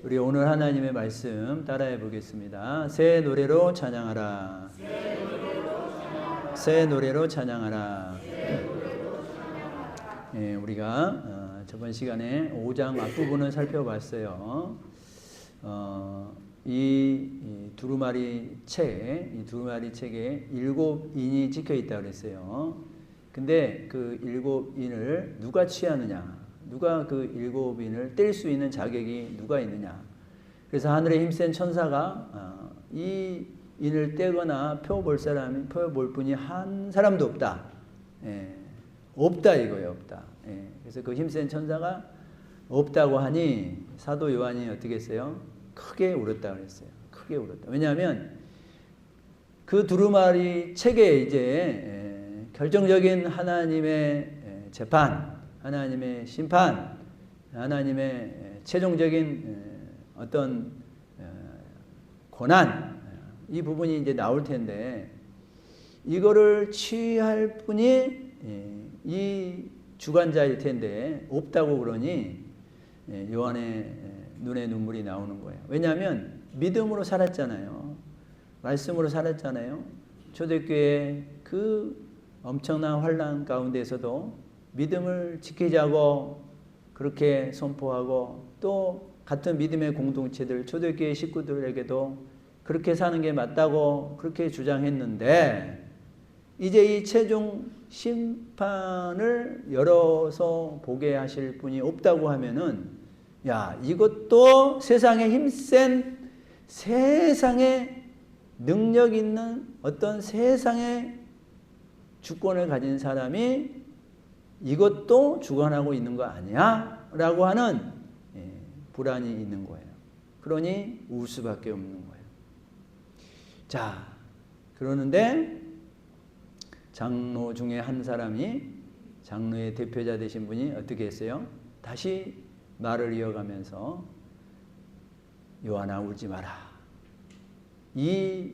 우리 오늘 하나님의 말씀 따라해 보겠습니다. 새 노래로 찬양하라. 새 노래로 찬양하라. 예, 우리가 저번 시간에 5장 앞부분을 살펴봤어요. 이 두루마리 책에 7인이 찍혀 있다고 그랬어요. 근데 그 7인을 누가 취하느냐? 누가 그 7인을 뗄 수 있는 자격이 누가 있느냐? 그래서 하늘에 힘센 천사가 이 인을 떼거나 펴볼 분이 한 사람도 없다. 예, 없다 이거예요, 없다. 예, 그래서 그 힘센 천사가 없다고 하니 사도 요한이 어떻게 했어요? 크게 울었다 그랬어요. 크게 울었다. 왜냐하면 그 두루마리 책에 이제 결정적인 하나님의 재판, 하나님의 심판, 하나님의 최종적인 어떤 고난, 이 부분이 이제 나올 텐데 이거를 취할 분이 이 주관자일 텐데 없다고 그러니 요한의 눈에 눈물이 나오는 거예요. 왜냐하면 믿음으로 살았잖아요. 말씀으로 살았잖아요. 초대교회 그 엄청난 환난 가운데서도 믿음을 지키자고 그렇게 선포하고 또 같은 믿음의 공동체들 초대교회 식구들에게도 그렇게 사는 게 맞다고 그렇게 주장했는데 이제 이 최종 심판을 열어서 보게 하실 분이 없다고 하면은 야, 이것도 세상에 힘센 세상에 능력 있는 어떤 세상의 주권을 가진 사람이 이것도 주관하고 있는 거 아니야? 라고 하는 불안이 있는 거예요. 그러니 울 수밖에 없는 거예요. 자, 그러는데 장로 중에 한 사람이 장로의 대표자 되신 분이 어떻게 했어요? 다시 말을 이어가면서 요한아 울지 마라. 이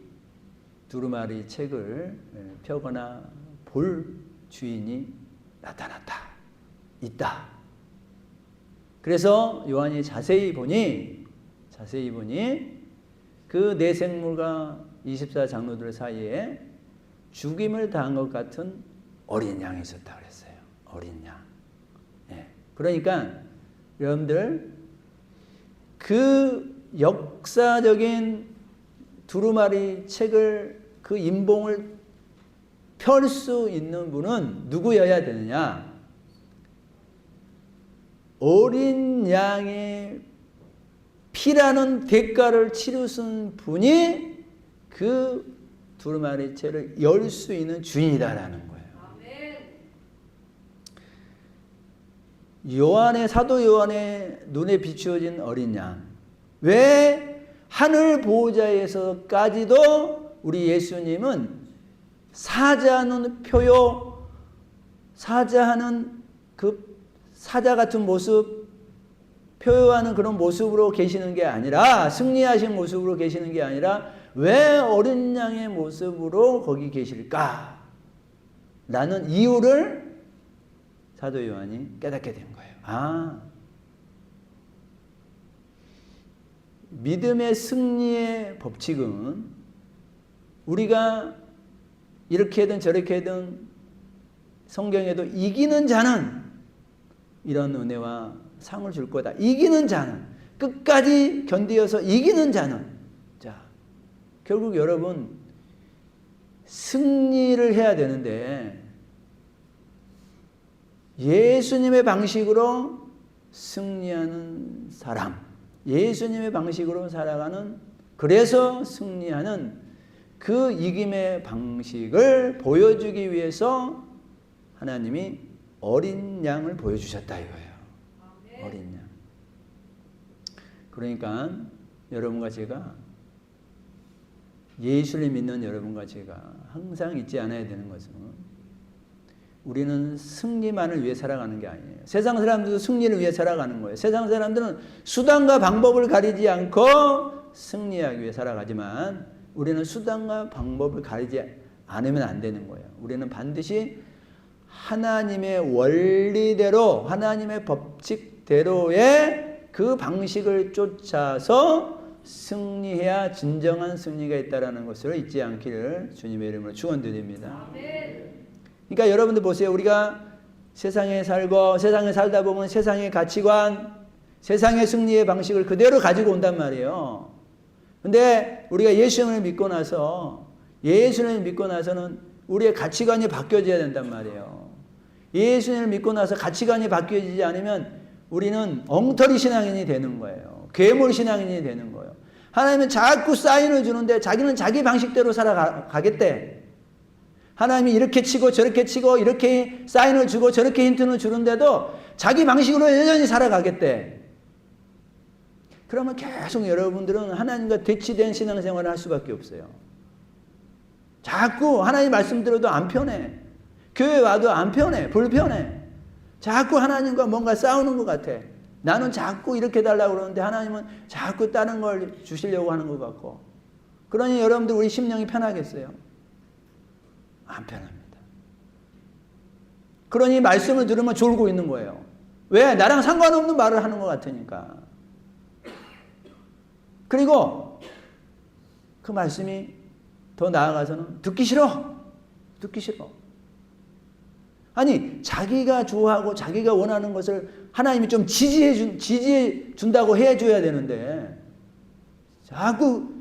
두루마리 책을 펴거나 볼 주인이 나타났다. 있다. 그래서 요한이 자세히 보니 그 네 생물과 24장로들 사이에 죽임을 당한 것 같은 어린 양이 있었다 그랬어요. 어린 양. 예. 그러니까 여러분들 그 역사적인 두루마리 책을 그 인봉을 펼 수 있는 분은 누구여야 되느냐? 어린 양의 피라는 대가를 치르신 분이 그 두루마리 책을 열 수 있는 주인이다라는 거예요. 사도 요한의 눈에 비추어진 어린 양. 왜 하늘 보호자에서까지도 우리 예수님은 사자하는 표요, 사자하는 그 사자 같은 모습, 표요하는 그런 모습으로 계시는 게 아니라, 승리하신 모습으로 계시는 게 아니라 왜 어린 양의 모습으로 거기 계실까? 라는 이유를 사도 요한이 깨닫게 된 거예요. 아, 믿음의 승리의 법칙은 우리가 이렇게든 저렇게든 성경에도 이기는 자는 이런 은혜와 상을 줄 거다. 이기는 자는, 끝까지 견디어서 이기는 자는. 자, 결국 여러분 승리를 해야 되는데 예수님의 방식으로 승리하는 사람, 예수님의 방식으로 살아가는, 그래서 승리하는 그 이김의 방식을 보여주기 위해서 하나님이 어린 양을 보여주셨다 이거예요. 어린 양. 그러니까 여러분과 제가, 예수를 믿는 여러분과 제가 항상 잊지 않아야 되는 것은 우리는 승리만을 위해 살아가는 게 아니에요. 세상 사람들도 승리를 위해 살아가는 거예요. 세상 사람들은 수단과 방법을 가리지 않고 승리하기 위해 살아가지만 우리는 수단과 방법을 가리지 않으면 안 되는 거예요. 우리는 반드시 하나님의 원리대로, 하나님의 법칙대로의 그 방식을 쫓아서 승리해야 진정한 승리가 있다는 것을 잊지 않기를 주님의 이름으로 축원드립니다. 그러니까 여러분들 보세요. 우리가 세상에 살고 세상에 살다 보면 세상의 가치관, 세상의 승리의 방식을 그대로 가지고 온단 말이에요. 근데 우리가 예수님을 믿고 나서는 우리의 가치관이 바뀌어져야 된단 말이에요. 예수님을 믿고 나서 가치관이 바뀌어지지 않으면 우리는 엉터리 신앙인이 되는 거예요. 괴물 신앙인이 되는 거예요. 하나님은 자꾸 사인을 주는데 자기는 자기 방식대로 살아가겠대. 하나님이 이렇게 치고 저렇게 치고 이렇게 사인을 주고 저렇게 힌트를 주는데도 자기 방식으로 여전히 살아가겠대. 그러면 계속 여러분들은 하나님과 대치된 신앙생활을 할 수밖에 없어요. 자꾸 하나님 말씀 들어도 안 편해. 교회 와도 안 편해. 불편해. 자꾸 하나님과 뭔가 싸우는 것 같아. 나는 자꾸 이렇게 달라고 그러는데 하나님은 자꾸 다른 걸 주시려고 하는 것 같고. 그러니 여러분들 우리 심령이 편하겠어요? 안 편합니다. 그러니 말씀을 들으면 졸고 있는 거예요. 왜? 나랑 상관없는 말을 하는 것 같으니까. 그리고 그 말씀이 더 나아가서는 듣기 싫어. 아니, 자기가 좋아하고 자기가 원하는 것을 하나님이 좀 지지해 준다고 해줘야 되는데 자꾸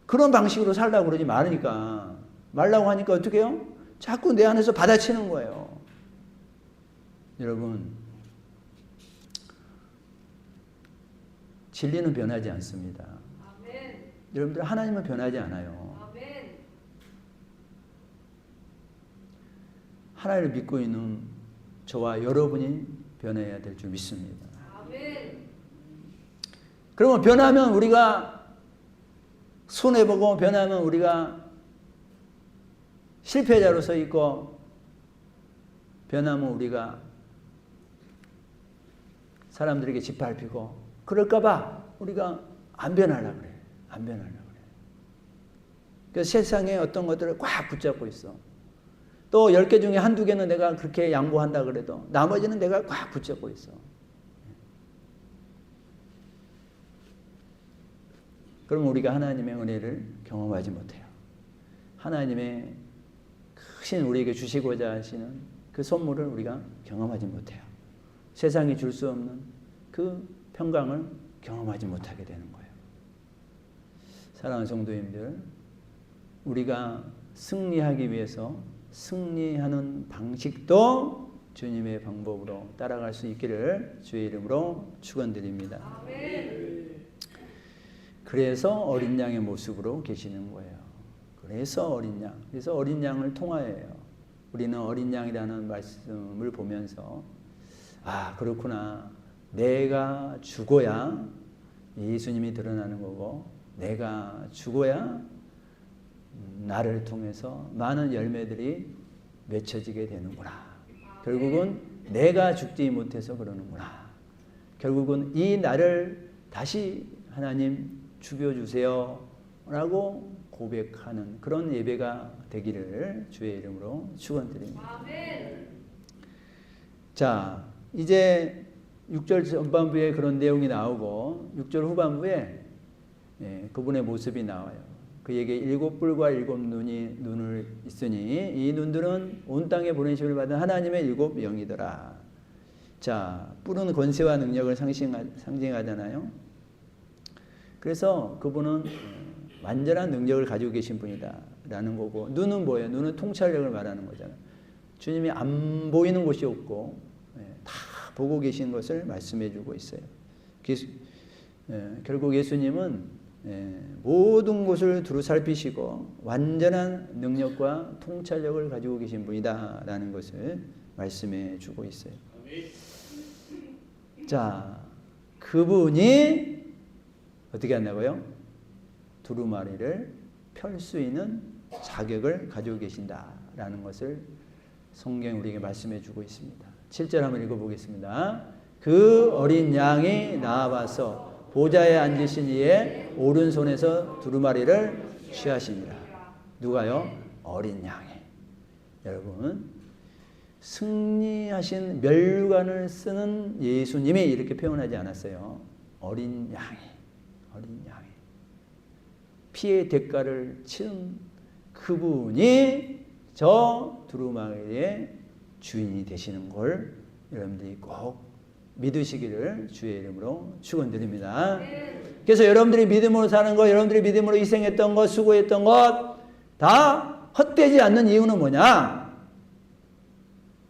그런 방식으로 살라고 그러지 말라고 하니까 어떻게 해요? 자꾸 내 안에서 받아치는 거예요. 여러분, 진리는 변하지 않습니다. 아멘. 여러분들, 하나님은 변하지 않아요. 아멘. 하나님을 믿고 있는 저와 여러분이 변해야 될 줄 믿습니다. 아멘. 그러면 변하면 우리가 손해보고 변하면 우리가 실패자로 서 있고 변하면 우리가 사람들에게 짓밟히고 그럴까봐 우리가 안 변하려고 그래. 그래서 세상에 어떤 것들을 꽉 붙잡고 있어. 또 10개 중에 한두 개는 내가 그렇게 양보한다 그래도 나머지는 내가 꽉 붙잡고 있어. 그럼 우리가 하나님의 은혜를 경험하지 못해요. 하나님의 크신 우리에게 주시고자 하시는 그 선물을 우리가 경험하지 못해요. 세상이 줄 수 없는 그 평강을 경험하지 못하게 되는 거예요. 사랑하는 성도님들, 우리가 승리하기 위해서 승리하는 방식도 주님의 방법으로 따라갈 수 있기를 주의 이름으로 축원드립니다. 아멘. 그래서 어린 양의 모습으로 계시는 거예요. 그래서 어린 양을 통하여요. 우리는 어린 양이라는 말씀을 보면서 아, 그렇구나. 내가 죽어야 예수님이 드러나는 거고 내가 죽어야 나를 통해서 많은 열매들이 맺혀지게 되는구나. 결국은 내가 죽지 못해서 그러는구나. 결국은 이 나를 다시 하나님 죽여주세요 라고 고백하는 그런 예배가 되기를 주의 이름으로 축원드립니다. 아멘. 자, 이제 6절 전반부에 그런 내용이 나오고 6절 후반부에 그분의 모습이 나와요. 그에게 7뿔과 7눈을 있으니 이 눈들은 온 땅에 보내심을 받은 하나님의 7 영이더라. 자, 뿔은 권세와 능력을 상징하잖아요. 그래서 그분은 완전한 능력을 가지고 계신 분이다 라는 거고, 눈은 뭐예요? 눈은 통찰력을 말하는 거잖아요. 주님이 안 보이는 곳이 없고 다 보고 계신 것을 말씀해 주고 있어요. 결국 예수님은 모든 것을 두루 살피시고 완전한 능력과 통찰력을 가지고 계신 분이다 라는 것을 말씀해 주고 있어요. 자, 그분이 어떻게 한다고요? 두루마리를 펼 수 있는 자격을 가지고 계신다라는 것을 성경이 우리에게 말씀해 주고 있습니다. 7절 한번 읽어보겠습니다. 그 어린 양이 나와서 보좌에 앉으신 이의 오른손에서 두루마리를 취하시니라. 누가요? 어린 양이. 여러분, 승리하신 멸관을 쓰는 예수님이 이렇게 표현하지 않았어요. 어린 양이 피의 대가를 치른 그분이 저 두루마리의 주인이 되시는 걸 여러분들이 꼭 믿으시기를 주의 이름으로 축원드립니다. 그래서 여러분들이 믿음으로 사는 것, 여러분들이 믿음으로 희생했던 것, 수고했던 것 다 헛되지 않는 이유는 뭐냐?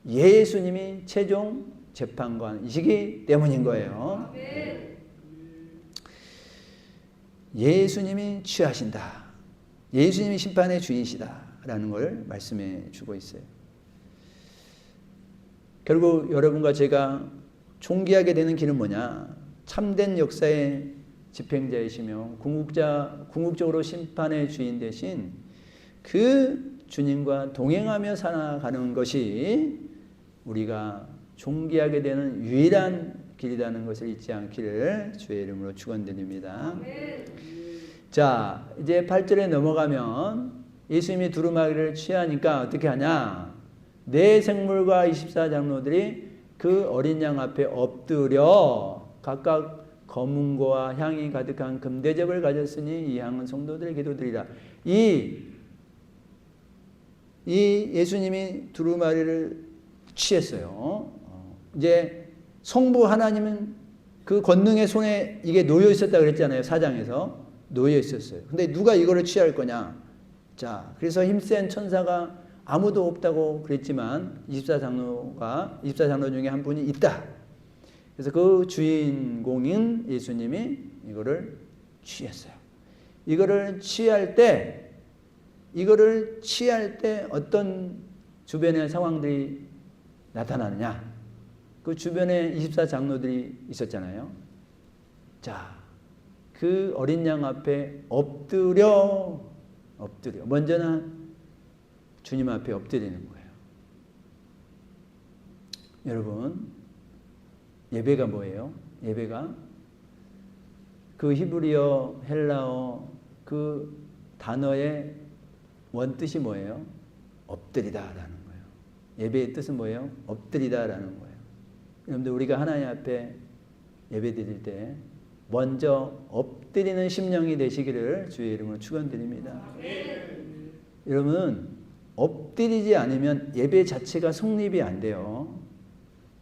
예수님이 최종 재판관이시기 때문인 거예요. 예수님이 취하신다. 예수님이 심판의 주인이시다라는 걸 말씀해 주고 있어요. 결국 여러분과 제가 존귀하게 되는 길은 뭐냐? 참된 역사의 집행자이시며 궁극적으로 심판의 주인 되신 그 주님과 동행하며 살아가는 것이 우리가 존귀하게 되는 유일한 길이라는 것을 잊지 않기를 주의 이름으로 축원드립니다. 자, 이제 8절에 넘어가면 예수님이 두루마기를 취하니까 어떻게 하냐? 네 생물과 24장로들이 그 어린 양 앞에 엎드려 각각 검은고와 향이 가득한 금대접을 가졌으니 이 향은 성도들의 기도들이라. 이 예수님이 두루마리를 취했어요. 이제 성부 하나님은 그 권능의 손에 이게 놓여 있었다 그랬잖아요. 4장에서 놓여 있었어요. 근데 누가 이거를 취할 거냐? 자, 그래서 힘센 천사가 아무도 없다고 그랬지만 24장로 중에 한 분이 있다. 그래서 그 주인공인 예수님이 이거를 취했어요. 이거를 취할 때 어떤 주변의 상황들이 나타나느냐? 그 주변에 24장로들이 있었잖아요. 자, 그 어린 양 앞에 엎드려. 먼저는 주님 앞에 엎드리는 거예요. 여러분, 예배가 뭐예요? 예배가 그 히브리어, 헬라어 그 단어의 원뜻이 뭐예요? 엎드리다라는 거예요. 예배의 뜻은 뭐예요? 엎드리다라는 거예요. 여러분들 우리가 하나님 앞에 예배 드릴 때 먼저 엎드리는 심령이 되시기를 주의 이름으로 축원드립니다. 여러분, 엎드리지 않으면 예배 자체가 성립이 안 돼요.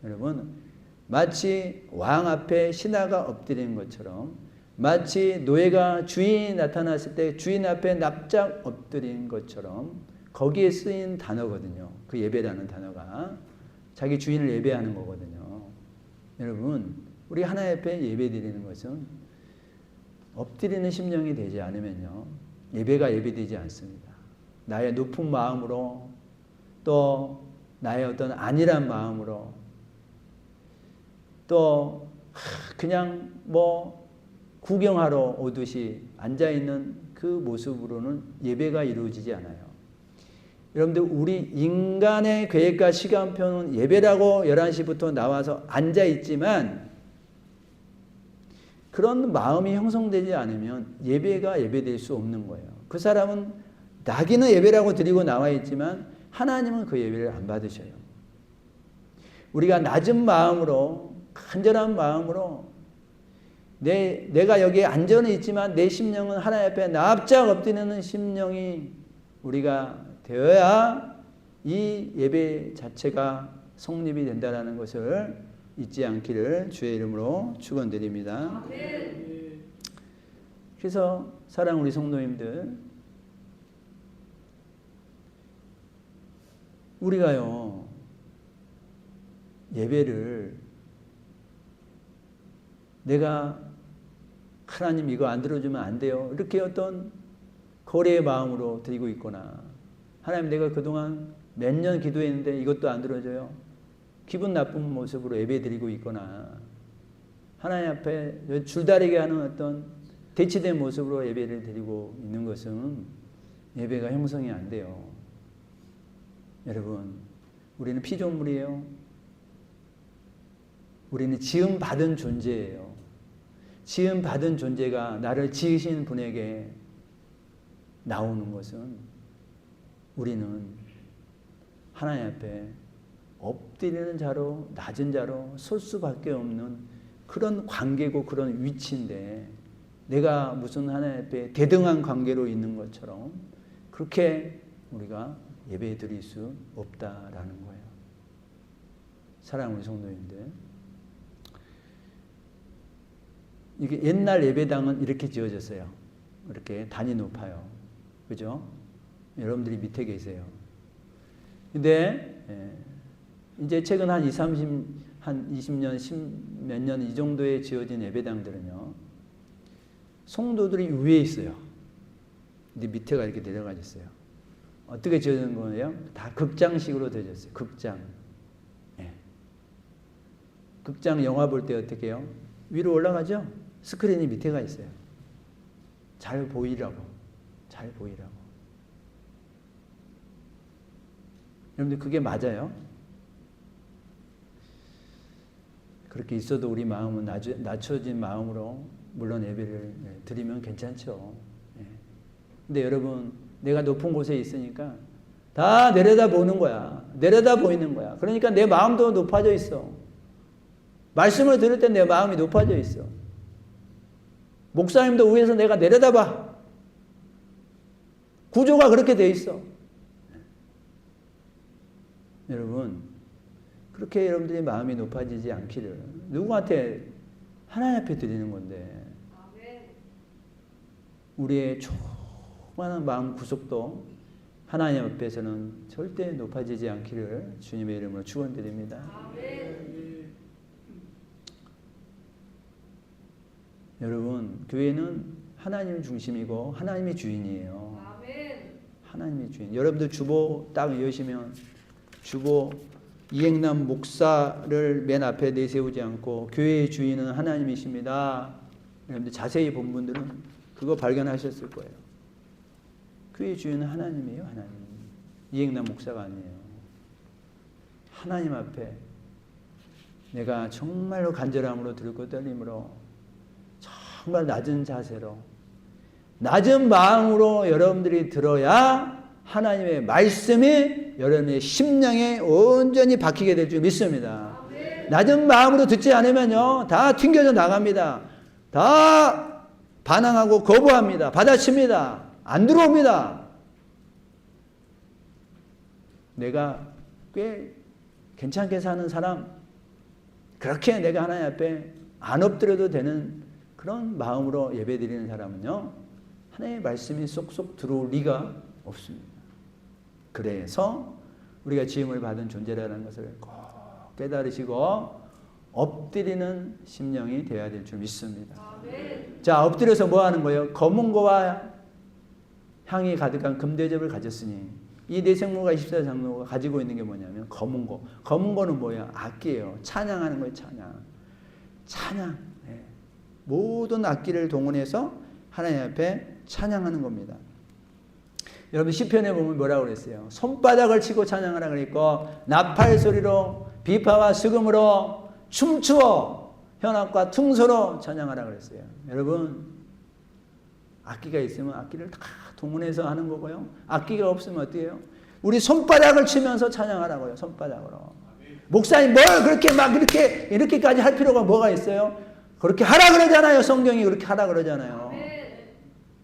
여러분, 마치 왕 앞에 신하가 엎드리는 것처럼, 마치 노예가 주인이 나타났을 때 주인 앞에 납작 엎드린 것처럼 거기에 쓰인 단어거든요. 그 예배라는 단어가 자기 주인을 예배하는 거거든요. 여러분, 우리 하나님 앞에 예배 드리는 것은 엎드리는 심령이 되지 않으면요, 예배가 예배되지 않습니다. 나의 높은 마음으로, 또 나의 어떤 안일한 마음으로, 또 그냥 구경하러 오듯이 앉아있는 그 모습으로는 예배가 이루어지지 않아요. 여러분들, 우리 인간의 계획과 시간표는 예배라고 11시부터 나와서 앉아있지만 그런 마음이 형성되지 않으면 예배가 예배될 수 없는 거예요. 그 사람은 나기는 예배라고 드리고 나와 있지만 하나님은 그 예배를 안 받으셔요. 우리가 낮은 마음으로, 간절한 마음으로, 내가 여기에 안전은 있지만 내 심령은 하나님 앞에 납작 엎드리는 심령이 우리가 되어야 이 예배 자체가 성립이 된다는 것을 잊지 않기를 주의 이름으로 축원드립니다. 그래서 사랑하는 우리 성도님들, 우리가요, 예배를 내가 하나님 이거 안 들어주면 안 돼요, 이렇게 어떤 거래의 마음으로 드리고 있거나, 하나님 내가 그동안 몇 년 기도했는데 이것도 안 들어줘요, 기분 나쁜 모습으로 예배 드리고 있거나, 하나님 앞에 줄다리게 하는 어떤 대치된 모습으로 예배를 드리고 있는 것은 예배가 형성이 안 돼요. 여러분, 우리는 피조물이에요. 우리는 지음 받은 존재예요. 지음 받은 존재가 나를 지으신 분에게 나오는 것은 우리는 하나님 앞에 엎드리는 자로, 낮은 자로 설 수밖에 없는 그런 관계고 그런 위치인데 내가 무슨 하나님 앞에 대등한 관계로 있는 것처럼 그렇게 우리가 예배 드릴 수 없다라는 거예요. 사랑하는 성도님들, 이게 옛날 예배당은 이렇게 지어졌어요. 이렇게 단이 높아요. 그죠? 여러분들이 밑에 계세요. 근데 이제 최근 한 20년, 10몇 년 이 정도에 지어진 예배당들은요, 성도들이 위에 있어요. 근데 밑에가 이렇게 내려가 있어요. 어떻게 지어진 거예요? 다 극장식으로 되어졌어요. 극장. 예. 극장 영화 볼 때 어떻게 해요? 위로 올라가죠? 스크린이 밑에가 있어요. 잘 보이라고. 잘 보이라고. 여러분들 그게 맞아요? 그렇게 있어도 우리 마음은 낮춰진 마음으로 물론 예배를 드리면 괜찮죠. 근데 여러분, 내가 높은 곳에 있으니까 다 내려다 보는 거야. 내려다 보이는 거야. 그러니까 내 마음도 높아져 있어. 말씀을 들을 때 내 마음이 높아져 있어. 목사님도 위에서 내가 내려다 봐. 구조가 그렇게 돼 있어. 여러분, 그렇게 여러분들이 마음이 높아지지 않기를 누구한테? 하나님 앞에 드리는 건데 우리의 조그마한 마음 구속도 하나님 앞에서는 절대 높아지지 않기를 주님의 이름으로 축원드립니다. 여러분, 교회는 하나님 중심이고 하나님이 주인이에요. 하나님이 주인. 여러분들 주보 딱 여시면 주보 이행남 목사를 맨 앞에 내세우지 않고 교회의 주인은 하나님이십니다. 여러분들 자세히 본 분들은 그거 발견하셨을 거예요. 교회의 주인은 하나님이에요. 하나님. 이행남 목사가 아니에요. 하나님 앞에 내가 정말로 간절함으로 들고 떨림으로 정말 낮은 자세로 낮은 마음으로 여러분들이 들어야 하나님의 말씀이 여러분의 심령에 온전히 박히게 될 줄 믿습니다. 낮은 마음으로 듣지 않으면요, 다 튕겨져 나갑니다. 다 반항하고 거부합니다. 받아칩니다. 안 들어옵니다. 내가 꽤 괜찮게 사는 사람, 그렇게 내가 하나님 앞에 안 엎드려도 되는 그런 마음으로 예배드리는 사람은요, 하나님의 말씀이 쏙쏙 들어올 리가 없습니다. 그래서 우리가 지음을 받은 존재라는 것을 꼭 깨달으시고 엎드리는 심령이 되어야 될 줄 믿습니다. 자, 엎드려서 뭐 하는 거예요? 검은 거와 향이 가득한 금대접을 가졌으니 이 내생모가 24장로가 가지고 있는 게 뭐냐면 검은 거. 검은 거는 뭐예요? 악기예요. 찬양하는 거예요. 찬양. 네. 모든 악기를 동원해서 하나님 앞에 찬양하는 겁니다. 여러분 시편에 보면 뭐라고 그랬어요? 손바닥을 치고 찬양하라 그랬고 나팔 소리로 비파와 스금으로 춤추어 현악과 퉁소로 찬양하라 그랬어요. 여러분 악기가 있으면 악기를 다 동원해서 하는 거고요. 악기가 없으면 어떻게 해요? 우리 손바닥을 치면서 찬양하라고요. 손바닥으로. 목사님 뭘 그렇게 막 이렇게까지 할 필요가 뭐가 있어요? 그렇게 하라 그러잖아요. 성경이 그렇게 하라 그러잖아요.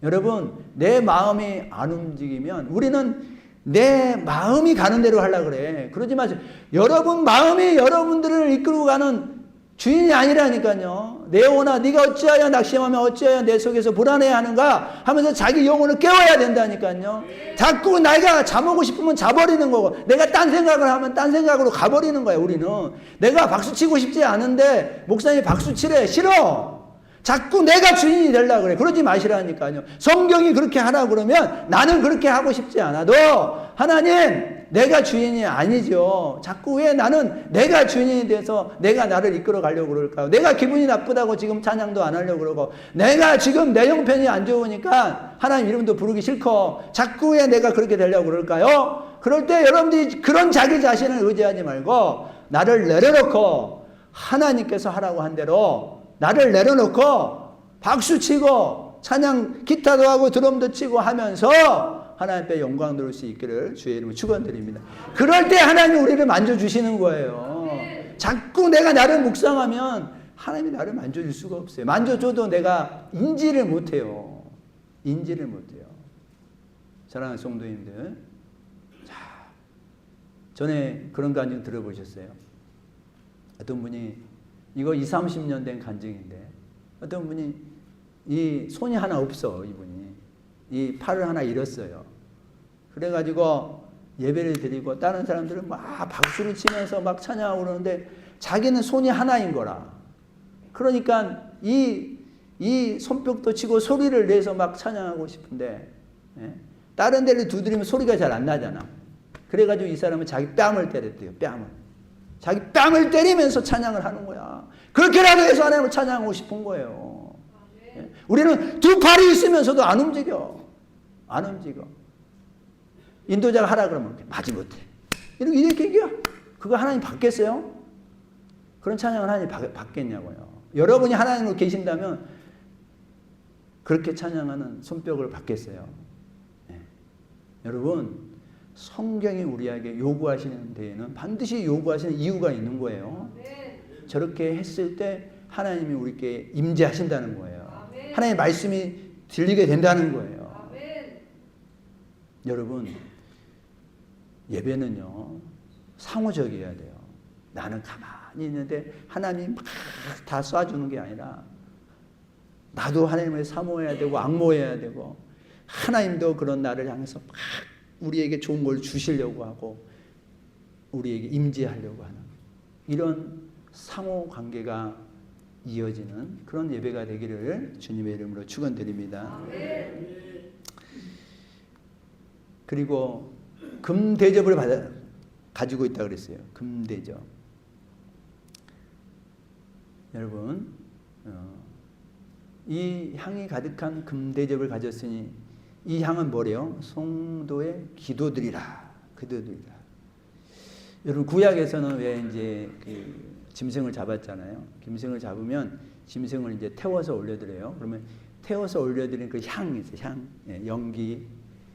여러분 내 마음이 안 움직이면 우리는 내 마음이 가는 대로 하려고 그래. 그러지 마세요. 여러분 마음이 여러분들을 이끌고 가는 주인이 아니라니까요. 내 영혼아 네가 어찌하여 낙심하며 어찌하여 내 속에서 불안해하는가 하면서 자기 영혼을 깨워야 된다니까요. 자꾸 내가 자보고 싶으면 자버리는 거고 내가 딴 생각을 하면 딴 생각으로 가버리는 거예요. 우리는 내가 박수치고 싶지 않은데 목사님이 박수치래. 싫어. 자꾸 내가 주인이 되려고 그래. 그러지 마시라니까요. 성경이 그렇게 하라 그러면 나는 그렇게 하고 싶지 않아도 하나님 내가 주인이 아니죠. 자꾸 왜 나는 내가 주인이 돼서 내가 나를 이끌어 가려고 그럴까요? 내가 기분이 나쁘다고 지금 찬양도 안 하려고 그러고 내가 지금 내 형편이 안 좋으니까 하나님 이름도 부르기 싫고 자꾸 왜 내가 그렇게 되려고 그럴까요? 그럴 때 여러분들이 그런 자기 자신을 의지하지 말고 나를 내려놓고 하나님께서 하라고 한 대로 나를 내려놓고 박수치고 찬양 기타도 하고 드럼도 치고 하면서 하나님 앞에 영광 돌릴 수 있기를 주의 이름으로 축원드립니다. 그럴 때 하나님 우리를 만져주시는 거예요. 자꾸 내가 나를 묵상하면 하나님이 나를 만져줄 수가 없어요. 만져줘도 내가 인지를 못해요. 인지를 못해요. 사랑하는 성도님들, 자, 전에 그런 간증 들어보셨어요? 어떤 분이 이거 20, 30년 된 간증인데 어떤 분이 이 손이 하나 없어. 이분이 이 팔을 하나 잃었어요. 그래가지고 예배를 드리고 다른 사람들은 막 박수를 치면서 막 찬양하고 그러는데 자기는 손이 하나인 거라. 그러니까 이 손뼉도 치고 소리를 내서 막 찬양하고 싶은데, 예? 다른 데를 두드리면 소리가 잘 안 나잖아. 그래가지고 이 사람은 자기 뺨을 때렸대요. 뺨을. 자기 뺨을 때리면서 찬양을 하는 거야. 그렇게라도 해서 하나님을 찬양하고 싶은 거예요. 예? 우리는 두 팔이 있으면서도 안 움직여. 안 움직여. 인도자가 하라 그러면 마지 못해. 이렇게 얘기야. 그거 하나님 받겠어요? 그런 찬양을 하나님 받겠냐고요. 여러분이 하나님으로 계신다면 그렇게 찬양하는 손뼉을 받겠어요. 네. 여러분, 성경이 우리에게 요구하시는 데에는 반드시 요구하시는 이유가 있는 거예요. 저렇게 했을 때 하나님이 우리에게 임재하신다는 거예요. 하나님의 말씀이 들리게 된다는 거예요. 여러분, 예배는요, 상호적이어야 돼요. 나는 가만히 있는데 하나님이 막 다 쏴주는 게 아니라 나도 하나님을 사모해야 되고 악모해야 되고 하나님도 그런 나를 향해서 막 우리에게 좋은 걸 주시려고 하고 우리에게 임재하려고 하는 이런 상호 관계가 이어지는 그런 예배가 되기를 주님의 이름으로 축원드립니다. 그리고 금대접을 가지고 있다 그랬어요. 금대접. 여러분, 이 향이 가득한 금대접을 가졌으니 이 향은 뭐래요? 성도의 기도들이라. 기도들이라. 여러분, 구약에서는 왜 이제 그 짐승을 잡았잖아요. 짐승을 잡으면 짐승을 이제 태워서 올려드려요. 그러면 태워서 올려드리는 그 향이 있어요. 향, 연기,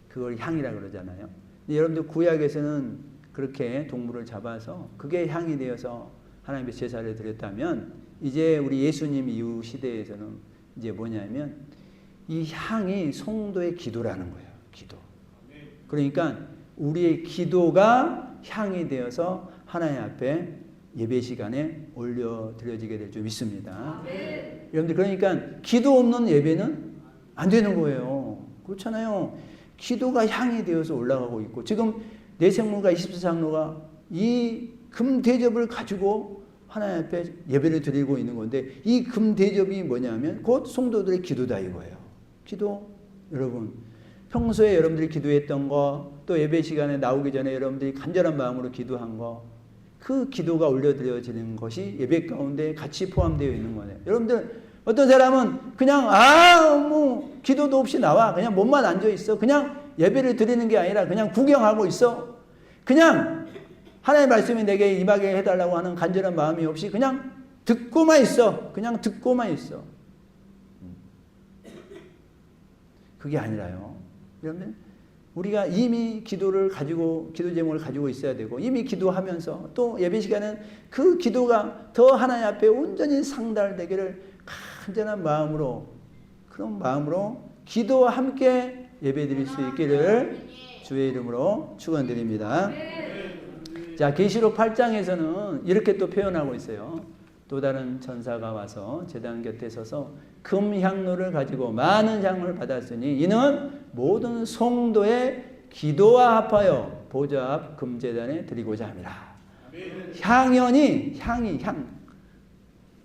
그걸 향이라 그러잖아요. 근데 여러분들 구약에서는 그렇게 동물을 잡아서 그게 향이 되어서 하나님의 제사를 드렸다면 이제 우리 예수님 이후 시대에서는 이제 뭐냐면 이 향이 성도의 기도라는 거예요. 기도. 그러니까 우리의 기도가 향이 되어서 하나님 앞에 예배 시간에 올려드려지게 될 줄 믿습니다. 여러분들, 그러니까 기도 없는 예배는 안 되는 거예요. 그렇잖아요. 기도가 향이 되어서 올라가고 있고 지금 내생물과 24장로가 이 금대접을 가지고 하나님 앞에 예배를 드리고 있는 건데 이 금대접이 뭐냐면 곧 성도들의 기도다 이거예요. 기도. 여러분, 평소에 여러분들이 기도했던 거 또 예배 시간에 나오기 전에 여러분들이 간절한 마음으로 기도한 거 그 기도가 올려드려지는 것이 예배 가운데 같이 포함되어 있는 거예요. 여러분들, 어떤 사람은 그냥 뭐 기도도 없이 나와. 그냥 몸만 앉아 있어. 그냥 예배를 드리는 게 아니라 그냥 구경하고 있어. 그냥 하나님의 말씀이 내게 임하게 해달라고 하는 간절한 마음이 없이 그냥 듣고만 있어. 그냥 듣고만 있어. 그게 아니라요. 여러분, 우리가 이미 기도를 가지고, 기도 제목을 가지고 있어야 되고, 이미 기도하면서 또 예배 시간은 그 기도가 더 하나님 앞에 온전히 상달되기를 간절한 마음으로, 그런 마음으로 기도와 함께 예배 드릴 수 있기를 주의 이름으로 축원드립니다. 자, 계시록 8장에서는 이렇게 또 표현하고 있어요. 또 다른 천사가 와서 제단 곁에 서서 금향로를 가지고 많은 향을 받았으니 이는 모든 성도의 기도와 합하여 보좌 앞 금제단에 드리고자 함이라. 향연이, 향이,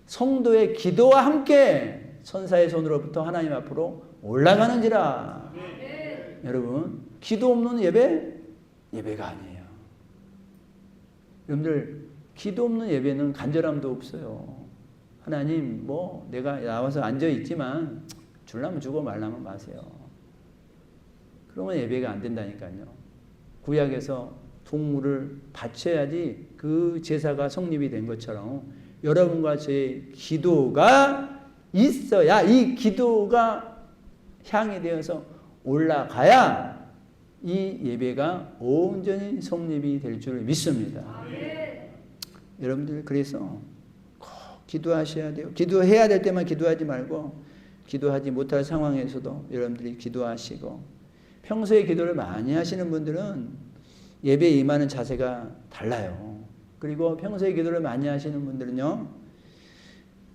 성도의 기도와 함께 천사의 손으로부터 하나님 앞으로 올라가는지라. 여러분, 기도 없는 예배가 아니에요. 여러분들, 기도 없는 예배는 간절함도 없어요. 하나님, 내가 나와서 앉아있지만 주려면 주고 말라면 마세요. 그러면 예배가 안 된다니까요. 구약에서 동물을 바쳐야지 그 제사가 성립이 된 것처럼 여러분과 저의 기도가 있어야 이 기도가 향이 되어서 올라가야 이 예배가 온전히 성립이 될 줄 믿습니다. 여러분들, 그래서 꼭 기도하셔야 돼요. 기도해야 될 때만 기도하지 말고 기도하지 못할 상황에서도 여러분들이 기도하시고, 평소에 기도를 많이 하시는 분들은 예배에 임하는 자세가 달라요. 그리고 평소에 기도를 많이 하시는 분들은요,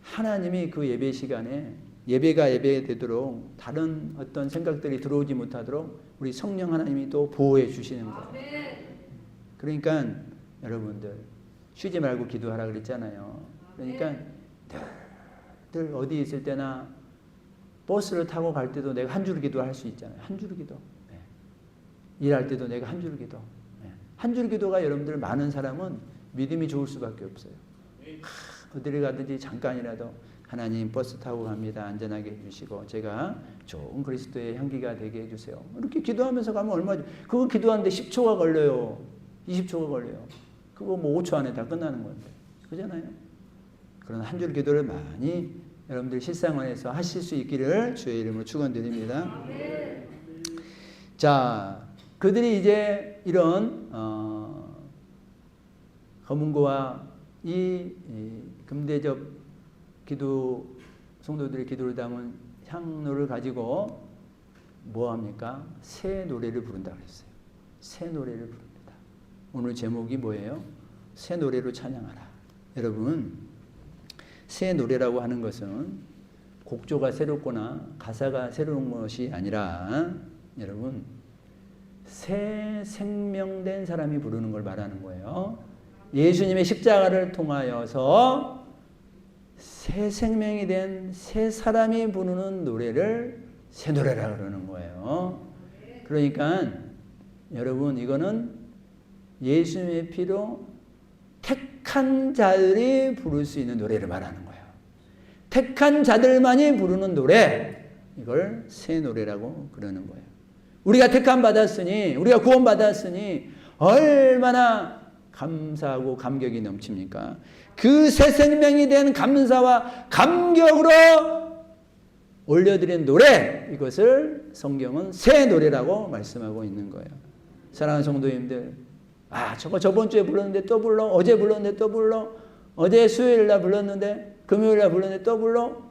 하나님이 그 예배 시간에 예배가 예배되도록 다른 어떤 생각들이 들어오지 못하도록 우리 성령 하나님이 또 보호해 주시는 거예요. 그러니까 여러분들 쉬지 말고 기도하라 그랬잖아요. 그러니까 늘 어디 있을 때나 버스를 타고 갈 때도 내가 한 줄 기도할 수 있잖아요. 한 줄 기도. 네. 일할 때도 내가 한 줄 기도. 네. 한 줄 기도가 여러분들 많은 사람은 믿음이 좋을 수밖에 없어요. 어디를 가든지 잠깐이라도 하나님 버스 타고 갑니다. 안전하게 해주시고 제가 좋은 그리스도의 향기가 되게 해주세요. 이렇게 기도하면서 가면 얼마죠? 그거 기도하는데 10초가 걸려요. 20초가 걸려요. 그거 뭐 5초 안에 다 끝나는 건데. 그잖아요. 그런 한 줄 기도를 많이 여러분들 실생활에서 하실 수 있기를 주의 이름으로 축원드립니다. 자, 그들이 이제 이런 검은고와 이 금대접 기도 성도들의 기도를 담은 향로를 가지고 뭐 합니까? 새 노래를 부른다 그랬어요. 새 노래를 부릅니다. 오늘 제목이 뭐예요? 새 노래로 찬양하라. 여러분, 새 노래라고 하는 것은 곡조가 새롭거나 가사가 새로운 것이 아니라 여러분, 새 생명된 사람이 부르는 걸 말하는 거예요. 예수님의 십자가를 통하여서 새 생명이 된 새 사람이 부르는 노래를 새 노래라 그러는 거예요. 그러니까 여러분, 이거는 예수님의 피로 택한 자들이 부를 수 있는 노래를 말하는 거예요. 택한 자들만이 부르는 노래, 이걸 새 노래라고 그러는 거예요. 우리가 택함 받았으니, 우리가 구원 받았으니 얼마나 감사하고 감격이 넘칩니까? 그 새 생명이 된 감사와 감격으로 올려드린 노래, 이것을 성경은 새 노래라고 말씀하고 있는 거예요. 사랑하는 성도님들, 저거 저번 주에 불렀는데 또 불러? 어제 불렀는데 또 불러? 어제 수요일날 불렀는데 금요일날 불렀는데 또 불러?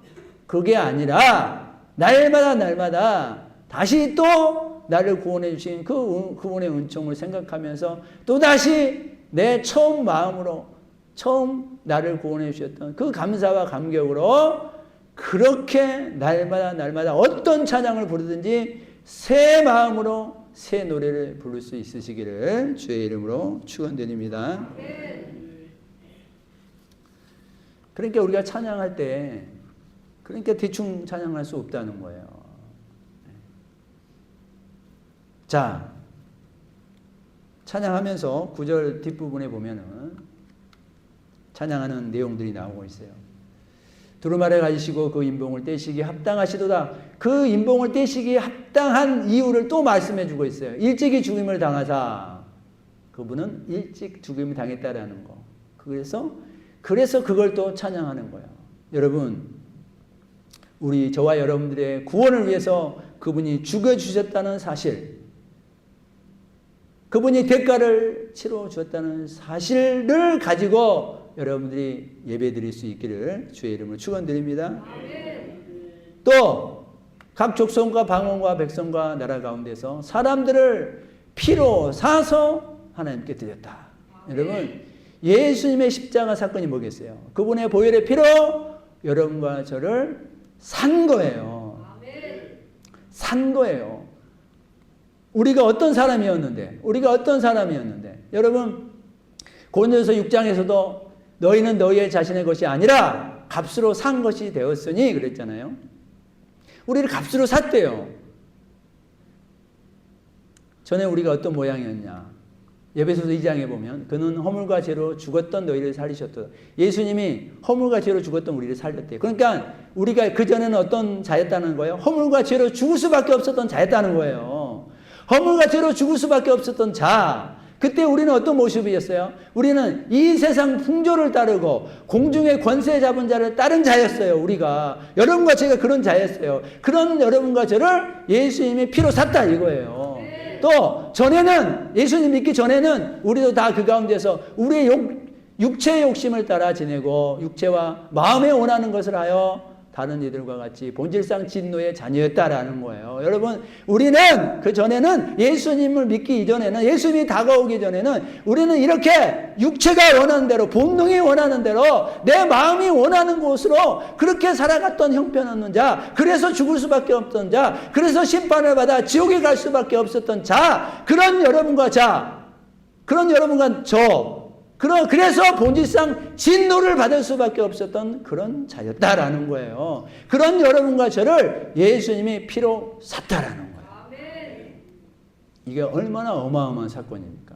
그게 아니라 날마다 다시 또 나를 구원해 주신 그 구원의 은총을 생각하면서 또다시 내 처음 마음으로 처음 나를 구원해 주셨던 그 감사와 감격으로 그렇게 날마다 어떤 찬양을 부르든지 새 마음으로 새 노래를 부를 수 있으시기를 주의 이름으로 축원드립니다. 그러니까 우리가 찬양할 때 그러니까 대충 찬양할 수 없다는 거예요. 자, 찬양하면서 9절 뒷부분에 보면은 찬양하는 내용들이 나오고 있어요. 두루마리 가지시고 그 인봉을 떼시기에 합당하시도다. 그 인봉을 떼시기에 합당한 이유를 또 말씀해 주고 있어요. 일찍이 죽임을 당하사. 그분은 일찍 죽임을 당했다라는 거. 그래서 그걸 또 찬양하는 거예요. 여러분, 저와 여러분들의 구원을 위해서 그분이 죽여주셨다는 사실, 그분이 대가를 치러 주었다는 사실을 가지고 여러분들이 예배 드릴 수 있기를 주의 이름으로 축원드립니다. 또 각 족속과 방언과 백성과 나라 가운데서 사람들을 피로 사서 하나님께 드렸다. 여러분, 예수님의 십자가 사건이 뭐겠어요? 그분의 보혈의 피로 여러분과 저를 산 거예요. 산 거예요. 우리가 어떤 사람이었는데 여러분, 고린도서 6장에서도 너희는 너희의 자신의 것이 아니라 값으로 산 것이 되었으니 그랬잖아요. 우리를 값으로 샀대요. 전에 우리가 어떤 모양이었냐? 에베소서 2장에 보면 그는 허물과 죄로 죽었던 너희를 살리셨다. 예수님이 허물과 죄로 죽었던 우리를 살렸대요. 그러니까 우리가 그전에는 어떤 자였다는 거예요? 허물과 죄로 죽을 수밖에 없었던 자였다는 거예요. 허물과 죄로 죽을 수밖에 없었던 자. 그때 우리는 어떤 모습이었어요? 우리는 이 세상 풍조를 따르고 공중의 권세 잡은 자를 따른 자였어요. 우리가 여러분과 제가 그런 자였어요. 그런 여러분과 저를 예수님이 피로 샀다 이거예요. 또 전에는 예수님 믿기 전에는 우리도 다 그 가운데서 우리의 육체의 욕심을 따라 지내고 육체와 마음에 원하는 것을 하여 다른 이들과 같이 본질상 진노의 자녀였다라는 거예요. 여러분, 우리는 그 전에는 예수님을 믿기 이전에는, 예수님이 다가오기 전에는 우리는 이렇게 육체가 원하는 대로, 본능이 원하는 대로, 내 마음이 원하는 곳으로 그렇게 살아갔던 형편없는 자, 그래서 죽을 수밖에 없던 자, 그래서 심판을 받아 지옥에 갈 수밖에 없었던 자, 그런 여러분과 그래서 본질상 진노를 받을 수밖에 없었던 그런 자였다라는 거예요. 그런 여러분과 저를 예수님이 피로 샀다라는 거예요. 이게 얼마나 어마어마한 사건입니까?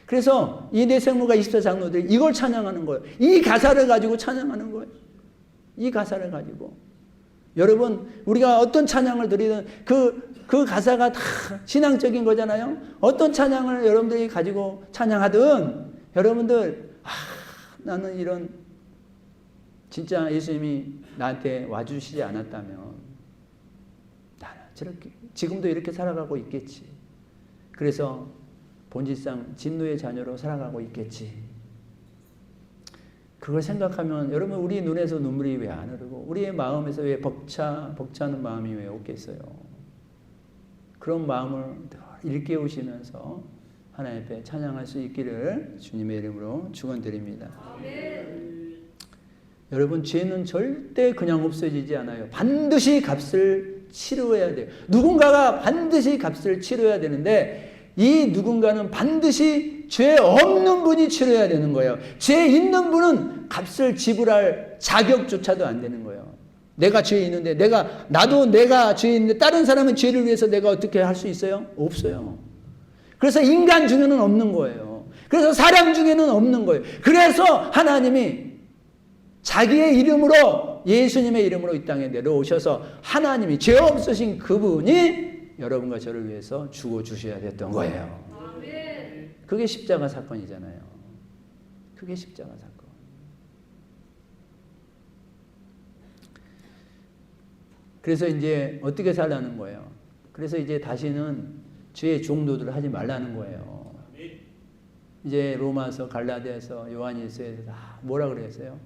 그래서 이 내생물과 24장로들이 이걸 찬양하는 거예요. 이 가사를 가지고 찬양하는 거예요. 이 가사를 가지고. 여러분, 우리가 어떤 찬양을 드리든 그 가사가 다 신앙적인 거잖아요. 어떤 찬양을 여러분들이 가지고 찬양하든 여러분들, 나는 이런 진짜 예수님이 나한테 와주시지 않았다면 나는 저렇게 지금도 이렇게 살아가고 있겠지. 그래서 본질상 진노의 자녀로 살아가고 있겠지. 그걸 생각하면 여러분, 우리 눈에서 눈물이 왜 안 흐르고 우리의 마음에서 왜 벅차는 마음이 왜 없겠어요? 그런 마음을 늘 일깨우시면서 하나님 앞에 찬양할 수 있기를 주님의 이름으로 축원드립니다. 여러분, 죄는 절대 그냥 없어지지 않아요. 반드시 값을 치러야 돼요. 누군가가 반드시 값을 치러야 되는데 이 누군가는 반드시 죄 없는 분이 치러야 되는 거예요. 죄 있는 분은 값을 지불할 자격조차도 안 되는 거예요. 내가 죄 있는데 나도 내가 죄 있는데 다른 사람은 죄를 위해서 내가 어떻게 할 수 있어요? 없어요. 그래서 인간 중에는 없는 거예요. 그래서 사람 중에는 없는 거예요. 그래서 하나님이 자기의 이름으로, 예수님의 이름으로 이 땅에 내려오셔서 하나님이 죄 없으신 그분이 여러분과 저를 위해서 죽어주셔야 됐던 거예요. 그게 십자가 사건이잖아요. 그게 십자가 사건. 그래서 이제 어떻게 살라는 거예요? 그래서 이제 다시는 죄의 종도들을 하지 말라는 거예요. 이제 로마서, 갈라디아서, 요한일서에서 다 뭐라 그랬어요?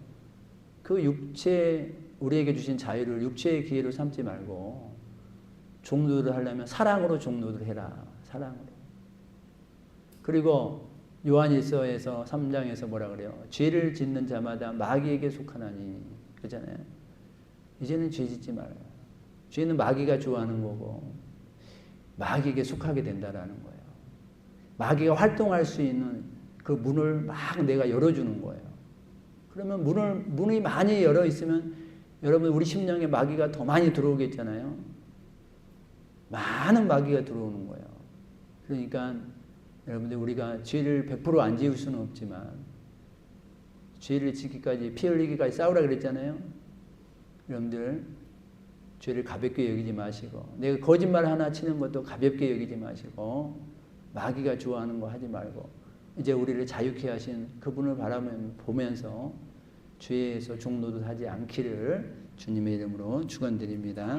그 육체, 우리에게 주신 자유를 육체의 기회로 삼지 말고 종도를 하려면 사랑으로 종도를 해라. 사랑으로. 그리고 요한일서에서 3장에서 뭐라 그래요? 죄를 짓는 자마다 마귀에게 속하나니 그러잖아요. 이제는 죄 짓지 말아요. 죄는 마귀가 좋아하는 거고 마귀에게 속하게 된다라는 거예요. 마귀가 활동할 수 있는 그 문을 막 내가 열어주는 거예요. 그러면 문이 많이 열어 있으면 여러분, 우리 심령에 마귀가 더 많이 들어오겠잖아요. 많은 마귀가 들어오는 거예요. 그러니까 여러분들, 우리가 죄를 100% 안 지을 수는 없지만 죄를 지기까지, 피 흘리기까지 싸우라 그랬잖아요. 여러분들, 죄를 가볍게 여기지 마시고, 내가 거짓말 하나 치는 것도 가볍게 여기지 마시고, 마귀가 좋아하는 거 하지 말고, 이제 우리를 자유케 하신 그분을 보면서 죄에서 종노릇 하지 않기를 주님의 이름으로 축원드립니다.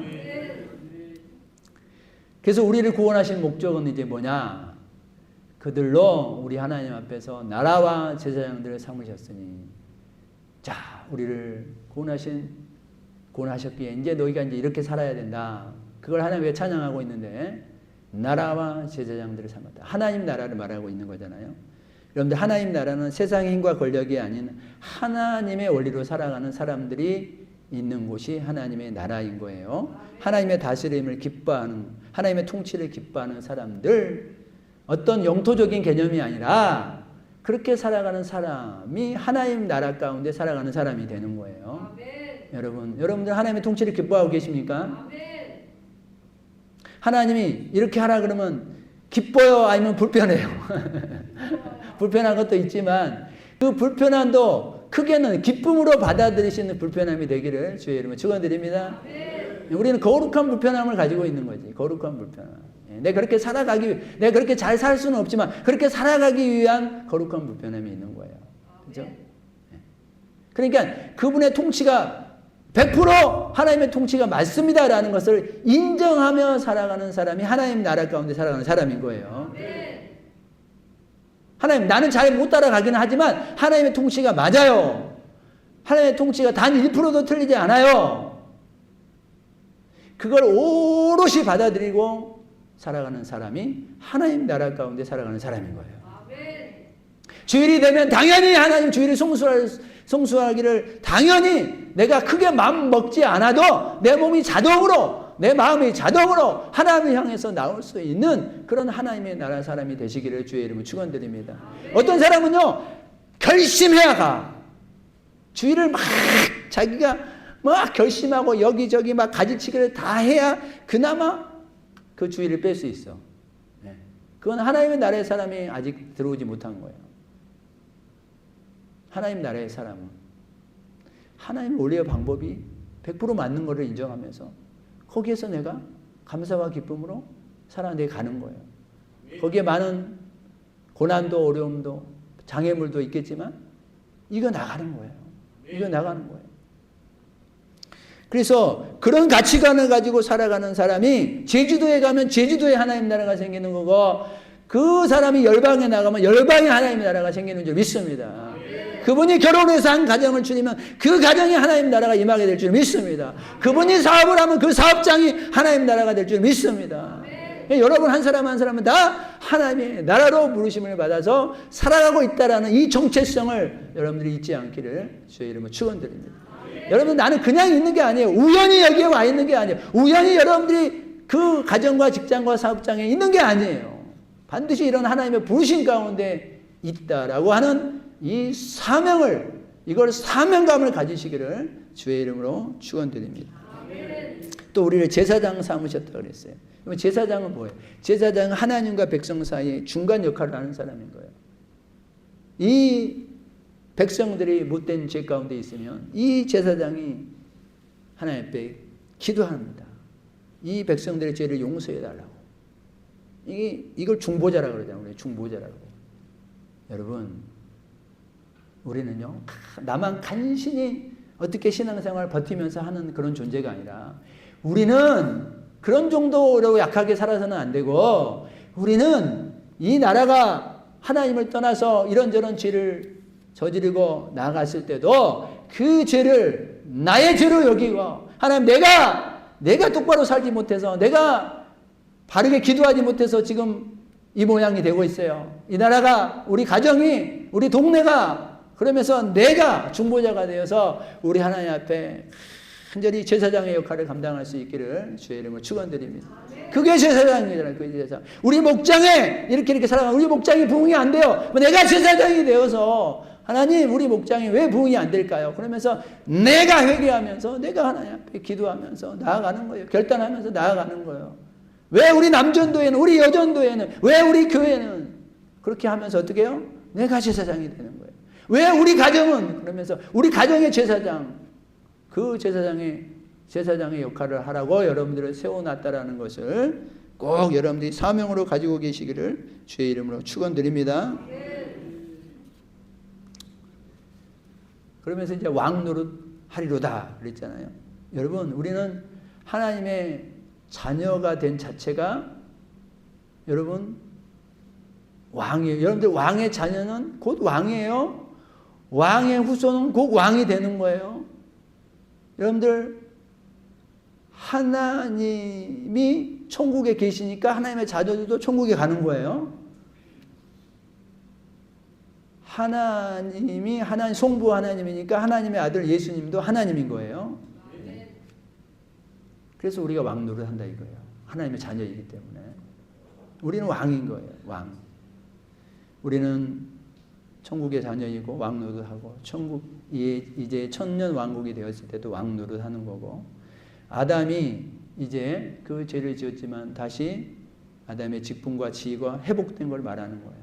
그래서 우리를 구원하신 목적은 이제 뭐냐? 그들로 우리 하나님 앞에서 나라와 제사장들을 삼으셨으니, 자, 우리를 구원하셨기에 이제 너희가 이제 이렇게 살아야 된다. 그걸 하나님 왜 찬양하고 있는데, 나라와 제사장들을 삼았다. 하나님 나라를 말하고 있는 거잖아요. 여러분들, 하나님 나라는 세상의 힘과 권력이 아닌 하나님의 원리로 살아가는 사람들이 있는 곳이 하나님의 나라인 거예요. 하나님의 다스림을 기뻐하는, 하나님의 통치를 기뻐하는 사람들, 어떤 영토적인 개념이 아니라 그렇게 살아가는 사람이 하나님 나라 가운데 살아가는 사람이 되는 거예요. 여러분들 하나님의 통치를 기뻐하고 계십니까? 하나님이 이렇게 하라 그러면 기뻐요? 아니면 불편해요? 불편한 것도 있지만 그 불편함도 크게는 기쁨으로 받아들이시는 불편함이 되기를 주의 이름으로 축원드립니다. 우리는 거룩한 불편함을 가지고 있는 거지. 거룩한 불편함. 내가 그렇게 잘 살 수는 없지만 그렇게 살아가기 위한 거룩한 불편함이 있는 거예요. 그죠? 그러니까 그분의 통치가 100% 하나님의 통치가 맞습니다라는 것을 인정하며 살아가는 사람이 하나님 나라 가운데 살아가는 사람인 거예요. 하나님, 나는 잘 못 따라가기는 하지만 하나님의 통치가 맞아요. 하나님의 통치가 단 1%도 틀리지 않아요. 그걸 오롯이 받아들이고 살아가는 사람이 하나님 나라 가운데 살아가는 사람인 거예요. 주일이 되면 당연히 하나님 주일을 성수하기를 당연히 내가 크게 마음 먹지 않아도 내 몸이 자동으로, 내 마음이 자동으로 하나님을 향해서 나올 수 있는 그런 하나님의 나라 사람이 되시기를 주의 이름으로 축원드립니다. 어떤 사람은요, 결심해야 가. 주일을 막 자기가 막 결심하고 여기저기 막 가지치기를 다 해야 그나마 그 주일을 뺄 수 있어. 그건 하나님의 나라의 사람이 아직 들어오지 못한 거예요. 하나님 나라의 사람은 하나님 원리의 방법이 100% 맞는 것을 인정하면서 거기에서 내가 감사와 기쁨으로 살아내 가는 거예요. 거기에 많은 고난도 어려움도 장애물도 있겠지만 이거 나가는 거예요. 이거 나가는 거예요. 그래서 그런 가치관을 가지고 살아가는 사람이 제주도에 가면 제주도에 하나님 나라가 생기는 거고 그 사람이 열방에 나가면 열방에 하나님 나라가 생기는 줄 믿습니다. 그분이 결혼해서 한 가정을 추리면 그 가정에 하나님 나라가 임하게 될 줄 믿습니다. 그분이 사업을 하면 그 사업장이 하나님 나라가 될 줄 믿습니다. 여러분 한 사람 한 사람은 다 하나님의 나라로 부르심을 받아서 살아가고 있다라는 이 정체성을 여러분들이 잊지 않기를 주의 이름으로 축원드립니다. 여러분 나는 그냥 있는 게 아니에요. 우연히 여기에 와 있는 게 아니에요. 우연히 여러분들이 그 가정과 직장과 사업장에 있는 게 아니에요. 반드시 이런 하나님의 부르심 가운데 있다라고 하는 이 사명을, 이걸 사명감을 가지시기를 주의 이름으로 축원드립니다. 또 우리를 제사장 삼으셨다고 그랬어요. 그럼 제사장은 뭐예요? 제사장은 하나님과 백성 사이에 중간 역할을 하는 사람인 거예요. 이 백성들이 못된 죄 가운데 있으면 이 제사장이 하나님 앞에 기도합니다. 이 백성들의 죄를 용서해 달라고. 이걸 중보자라고 그러잖아요. 우리 중보자라고. 여러분, 우리는요, 나만 간신히 어떻게 신앙생활을 버티면서 하는 그런 존재가 아니라 우리는 그런 정도로 약하게 살아서는 안 되고 우리는 이 나라가 하나님을 떠나서 이런저런 죄를 저지르고 나아갔을 때도 그 죄를 나의 죄로 여기고 하나님 내가 똑바로 살지 못해서 내가 바르게 기도하지 못해서 지금 이 모양이 되고 있어요. 이 나라가 우리 가정이 우리 동네가 그러면서 내가 중보자가 되어서 우리 하나님 앞에 간절히 제사장의 역할을 감당할 수 있기를 주의 이름으로 축원드립니다. 그게 제사장이잖아요. 그게 제사장. 우리 목장에 이렇게 살아가면 우리 목장이 부흥이 안 돼요. 내가 제사장이 되어서 하나님 우리 목장이 왜 부흥이 안 될까요? 그러면서 내가 회개하면서 내가 하나님 앞에 기도하면서 나아가는 거예요. 결단하면서 나아가는 거예요. 왜 우리 남전도에는 우리 여전도에는 왜 우리 교회는 그렇게 하면서 어떻게 해요? 내가 제사장이 되는 거예요. 왜 우리 가정은 그러면서 우리 가정의 제사장 그 제사장의 역할을 하라고 여러분들을 세워놨다라는 것을 꼭 여러분들이 사명으로 가지고 계시기를 주의 이름으로 축원드립니다. 그러면서 이제 왕 노릇 하리로다 그랬잖아요. 여러분 우리는 하나님의 자녀가 된 자체가 여러분 왕이에요. 여러분들 왕의 자녀는 곧 왕이에요. 왕의 후손은 곧 왕이 되는 거예요. 여러분들 하나님이 천국에 계시니까 하나님의 자녀들도 천국에 가는 거예요. 하나님이 하나님 성부 하나님이니까 하나님의 아들 예수님도 하나님인 거예요. 그래서 우리가 왕 노릇한다 이거예요. 하나님의 자녀이기 때문에 우리는 왕인 거예요. 왕. 우리는 천국의 자녀이고 왕 노릇하고 천국 이제 천년 왕국이 되었을 때도 왕 노릇하는 거고 아담이 이제 그 죄를 지었지만 다시 아담의 직분과 지위가 회복된 걸 말하는 거예요.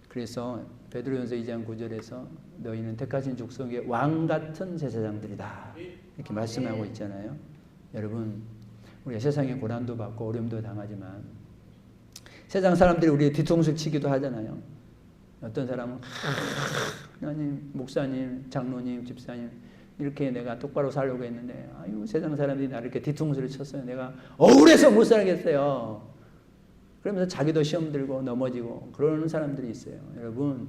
그래서 베드로전서 2장 9절에서 너희는 택하신 족속의 왕 같은 제사장들이다 이렇게 말씀하고 있잖아요. 여러분 우리가 세상에 고난도 받고 어려움도 당하지만 세상 사람들이 우리의 뒤통수 치기도 하잖아요. 어떤 사람은 하나님, 목사님, 장로님, 집사님 이렇게 내가 똑바로 살려고 했는데 아유 세상 사람들이 나를 이렇게 뒤통수를 쳤어요. 내가 억울해서 못 살겠어요. 그러면서 자기도 시험 들고 넘어지고 그러는 사람들이 있어요. 여러분,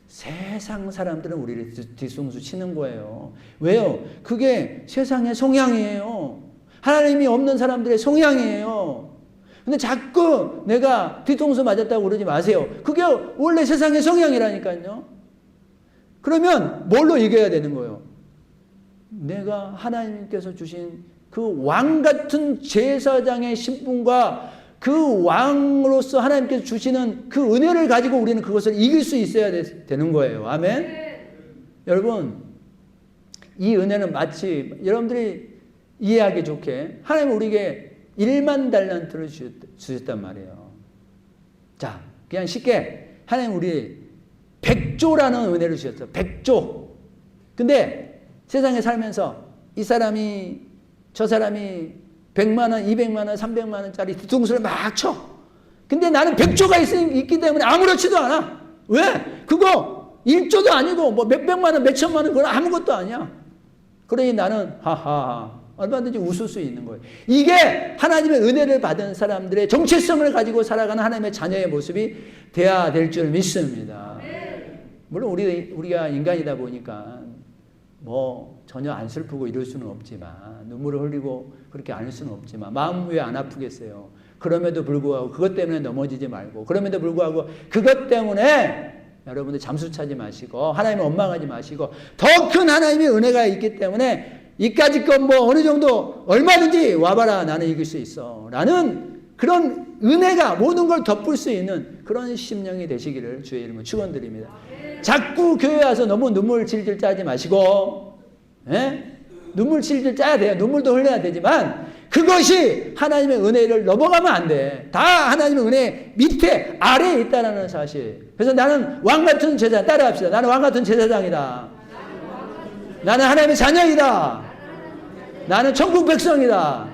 세상 사람들은 우리를 뒤통수 치는 거예요. 왜요? 그게 세상의 성향이에요. 하나님이 없는 사람들의 성향이에요. 근데 자꾸 내가 뒤통수 맞았다고 그러지 마세요. 그게 원래 세상의 성향이라니까요. 그러면 뭘로 이겨야 되는 거예요? 내가 하나님께서 주신 그 왕 같은 제사장의 신분과 그 왕으로서 하나님께서 주시는 그 은혜를 가지고 우리는 그것을 이길 수 있어야 되는 거예요. 아멘? 여러분, 이 은혜는 마치 여러분들이 이해하기 좋게 하나님 우리에게 1만 달란트를 주셨단 말이에요. 자, 그냥 쉽게 하나님 우리 100조라는 은혜를 주셨어요. 100조. 근데 세상에 살면서 이 사람이 저 사람이 100만 원, 200만 원, 300만 원짜리 뒤통수를 막 쳐. 근데 나는 100조가 있기 때문에 아무렇지도 않아. 왜? 그거 1조도 아니고 뭐 몇백만 원, 몇천만 원 그건 아무것도 아니야. 그러니 나는 하하 얼마든지 웃을 수 있는 거예요. 이게 하나님의 은혜를 받은 사람들의 정체성을 가지고 살아가는 하나님의 자녀의 모습이 돼야 될 줄 믿습니다. 물론 우리가 인간이다 보니까 뭐 전혀 안 슬프고 이럴 수는 없지만, 눈물을 흘리고 그렇게 안 할 수는 없지만, 마음 왜 안 아프겠어요? 그럼에도 불구하고 그것 때문에 넘어지지 말고, 그럼에도 불구하고 그것 때문에 여러분들 잠수 차지 마시고 하나님을 원망하지 마시고, 더 큰 하나님의 은혜가 있기 때문에 이까짓 건 뭐 어느 정도 얼마든지 와봐라, 나는 이길 수 있어 라는 그런 은혜가 모든 걸 덮을 수 있는 그런 심령이 되시기를 주의 이름으로 축원드립니다. 자꾸 교회 와서 너무 눈물 질질 짜지 마시고, 눈물 질질 짜야 돼요. 눈물도 흘려야 되지만 그것이 하나님의 은혜를 넘어가면 안 돼. 다 하나님의 은혜 밑에 아래에 있다는 사실. 그래서 나는 왕 같은 제사장, 따라합시다. 나는 왕 같은 제사장이다. 나는 하나님의 자녀이다. 나는 천국 백성이다.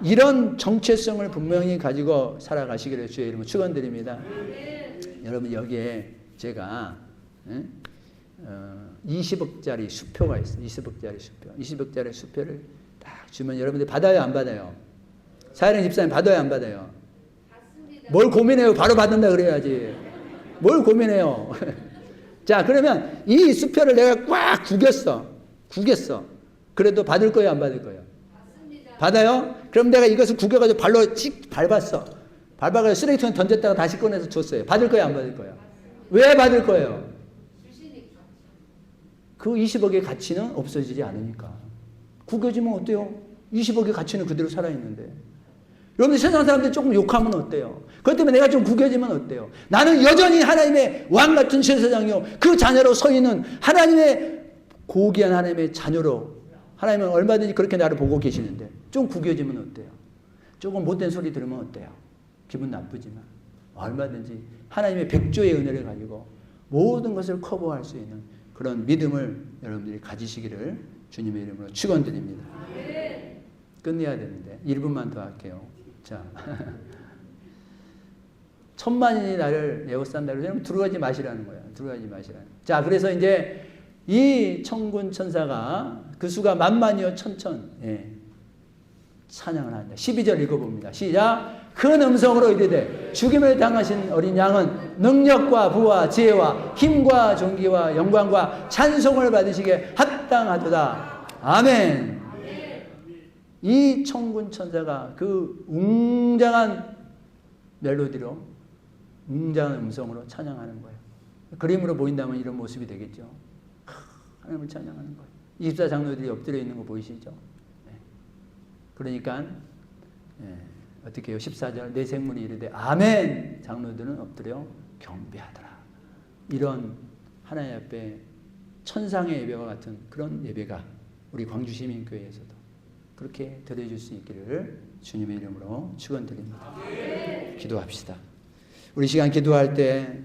이런 정체성을 분명히 가지고 살아가시기를 주의 이름으로 축원드립니다. 여러분, 여기에 제가 20억짜리 수표가 있어요. 20억짜리 수표. 20억짜리 수표를 딱 주면 여러분들 받아요, 안 받아요? 사회령 집사님 받아요, 안 받아요? 받습니다. 뭘 고민해요? 바로 받는다 그래야지. 뭘 고민해요? 자, 그러면 이 수표를 내가 꽉 구겼어. 그래도 받을 거예요, 안 받을 거예요? 받습니다. 받아요? 그럼 내가 이것을 구겨가지고 발로 칙 밟았어. 밟아가지고 쓰레기통에 던졌다가 다시 꺼내서 줬어요. 받을 거예요, 안 받을 거예요? 왜 받을 거예요? 그 20억의 가치는 없어지지 않으니까. 구겨지면 어때요? 20억의 가치는 그대로 살아있는데. 여러분들 세상 사람들이 조금 욕하면 어때요? 그것 때문에 내가 좀 구겨지면 어때요? 나는 여전히 하나님의 왕 같은 제사장이요, 그 자녀로 서 있는 하나님의 고귀한 하나님의 자녀로, 하나님은 얼마든지 그렇게 나를 보고 계시는데 좀 구겨지면 어때요? 조금 못된 소리 들으면 어때요? 기분 나쁘지만 얼마든지 하나님의 100조의 은혜를 가지고 모든 것을 커버할 수 있는 그런 믿음을 여러분들이 가지시기를 주님의 이름으로 축원드립니다. 끝내야 되는데 1분만 더 할게요. 자, 1000만인이 나를 에워싼다 그러면 들어가지 마시라는 거예요. 들어가지 마시라는. 자, 그래서 이제 이 천군 천사가 그 수가 만만이요 천천, 찬양을 한다. 12절 읽어봅니다. 시작. 큰 음성으로 이르되 죽임을 당하신 어린 양은 능력과 부와 지혜와 힘과 존귀와 영광과 찬송을 받으시기에 합당하도다. 아멘. 이 천군 천사가 그 웅장한 멜로디로, 웅장한 음성으로 찬양하는 거예요. 그림으로 보인다면 이런 모습이 되겠죠. 하나님을 찬양하는 거예요. 24장로들이 엎드려 있는 거 보이시죠? 그러니까 어떻게 해요? 14절 내 생물이 이르되 아멘. 장로들은 엎드려 경배하더라. 이런 하나님 앞에 천상의 예배와 같은 그런 예배가 우리 광주시민교회에서도 그렇게 드려줄 수 있기를 주님의 이름으로 축원드립니다. 기도합시다. 우리 시간 기도할 때